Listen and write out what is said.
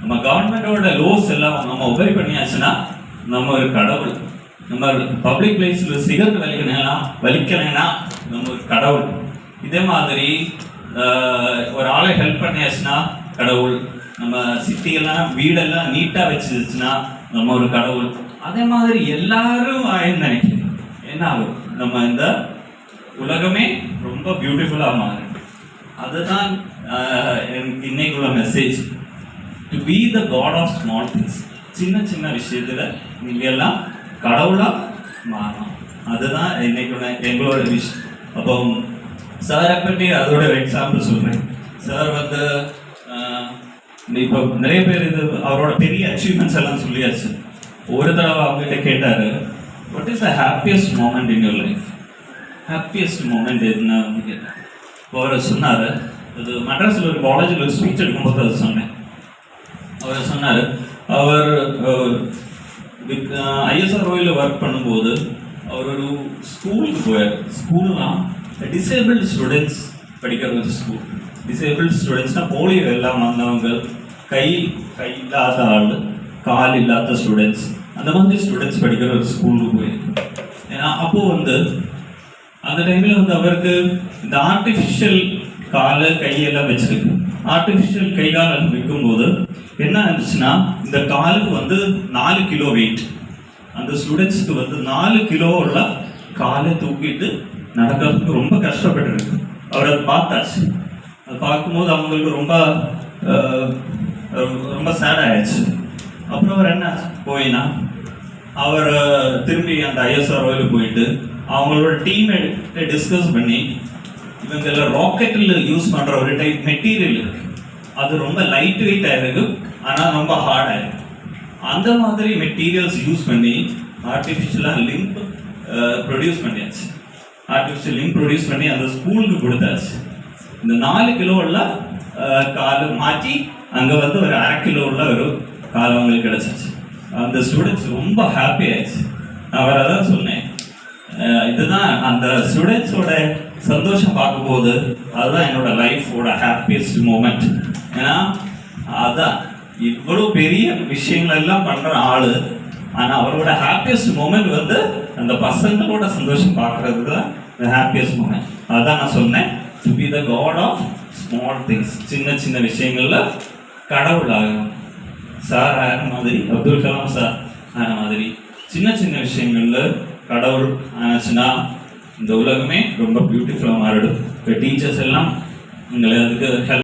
நம்ம கவர்மெண்டோட லோஸ் எல்லாம் நம்ம ஒபே பண்ணியாச்சுன்னா நம்ம ஒரு கடவுள். நம்ம பப்ளிக் பிளேஸில் சிகரெட் வலிக்கலைன்னா நம்ம ஒரு கடவுள். இதே மாதிரி ஒரு ஆளை ஹெல்ப் பண்ணியாச்சுன்னா கடவுள். நம்ம சிட்டியெல்லாம் வீடெல்லாம் நீட்டாக வச்சுச்சுன்னா நம்ம ஒரு கடவுள். அதே மாதிரி எல்லாரும் நினைக்கிறேன் என்ன ஆகும், நம்ம இந்த உலகமே ரொம்ப பியூட்டிஃபுல்லாக மாறும். அதுதான் இன்னைக்குள்ள message. To be the god of small things. சின்ன சின்ன விஷயத்தில் நீங்கள் எல்லாம் கடவுளாக மாறணும். அதுதான் இன்னைக்குள்ள எங்களோட விஷ். அப்போ சாரை பற்றி அதோட எக்ஸாம்பிள் சொல்கிறேன். சார் வந்து இப்போ நிறைய பேர் இது அவரோட பெரிய அச்சீவ்மெண்ட்ஸ் எல்லாம் சொல்லியாச்சு. ஒரு தடவை அவங்ககிட்ட கேட்டார், what is the happiest moment in your life? Happiest moment என்ன அப்படின்னு கேட்டார். அவர் சொன்னார், அது மெட்ராஸில் ஒரு காலேஜில் ஒரு ஸ்பீச் எடுக்கும்போது அது சொன்னேன். அவர் சொன்னார், அவர் ஐஎஸ்ஆர்ஓயில் ஒர்க் பண்ணும்போது அவர் ஒரு ஸ்கூலுக்கு போயார். ஸ்கூல்லாம் டிசேபிள்டு ஸ்டூடெண்ட்ஸ் படிக்கிற ஒரு ஸ்கூல். டிசேபிள்டு ஸ்டூடெண்ட்ஸ்னால் போலியோ எல்லாம் வந்தவங்க, கை இல்லாத ஆள், கால் இல்லாத ஸ்டூடெண்ட்ஸ், அந்த மாதிரி ஸ்டூடெண்ட்ஸ் படிக்கிற ஒரு ஸ்கூலுக்கு போயிருக்கு. ஏன்னா அப்போது வந்து அந்த டைமில் வந்து அவருக்கு இந்த ஆர்டிஃபிஷியல் காலை கையெல்லாம் வச்சிருக்கு. ஆர்டிஃபிஷியல் கை கால் வைக்கும்போது என்ன ஆயிடுச்சுன்னா, இந்த காலுக்கு வந்து 4 கிலோ வெயிட். அந்த ஸ்டூடெண்ட்ஸுக்கு வந்து 4 கிலோ உள்ள காலை தூக்கிட்டு நடக்கிறதுக்கு ரொம்ப கஷ்டப்பட்டுருக்கு. அவர் அதை பார்த்தாச்சு. அதை பார்க்கும்போது அவங்களுக்கு ரொம்ப ரொம்ப சேட் ஆயிடுச்சு. அப்புறம் அவர் என்ன போயினா, அவர் திரும்பி அந்த ஐஎஸ்ஆர்ஓவில் போயிட்டு அவங்களோட டீமை டிஸ்கஸ் பண்ணி, இவங்க ராக்கெட்டில் யூஸ் பண்ணுற ஒரு டைப் மெட்டீரியல் இருக்கு, அது ரொம்ப லைட் வெயிட்டாக இருக்கு, ஆனால் ரொம்ப ஹார்டாக இருக்கு. அந்த மாதிரி மெட்டீரியல்ஸ் யூஸ் பண்ணி ஆர்டிஃபிஷியலாக லிம்ப் ப்ரொடியூஸ் பண்ணியாச்சு. ஆர்டிஃபிஷியல் லிம்ப் ப்ரொடியூஸ் பண்ணி அந்த ஸ்கூலுக்கு கொடுத்தாச்சு. இந்த 4 கிலோ உள்ள காலை மாற்றி அங்கே வந்து ஒரு 1/2 கிலோ உள்ள ஒரு கால் அவங்களுக்கு கிடச்சிச்சு. அந்த ஸ்டூடெண்ட்ஸ் ரொம்ப ஹாப்பி ஆயிடுச்சு. அவர் அதான் சொன்னேன், இதுதான் அந்த ஸ்டூடெண்ட்ஸோட சந்தோஷம் பார்க்கும்போது அதுதான் என்னோட லைஃபோட ஹாப்பியஸ்ட் மூமெண்ட். ஏன்னா அதான் இவ்வளோ பெரிய விஷயங்கள் எல்லாம் பண்ணுற ஆள், ஆனால் அவரோட ஹாப்பியஸ்ட் மூமெண்ட் வந்து அந்த பசங்களோட சந்தோஷம் பார்க்கறது தான் ஹாப்பியஸ்ட் மூமெண்ட். அதான் நான் சொன்னேன், to be the god of small things. சின்ன சின்ன விஷயங்களில் கடவுள் ஆகணும். சார் ஆகிற மாதிரி, அப்துல் கலாம் சார் ஆகிற மாதிரி சின்ன சின்ன விஷயங்களில் கடவுள் ஆச்சுன்னா இந்த உலகமே ரொம்ப பியூட்டிஃபுல்லாக மாறிடும். இப்போ டீச்சர்ஸ் எல்லாம் எங்களை அதுக்கு ஹெல்ப்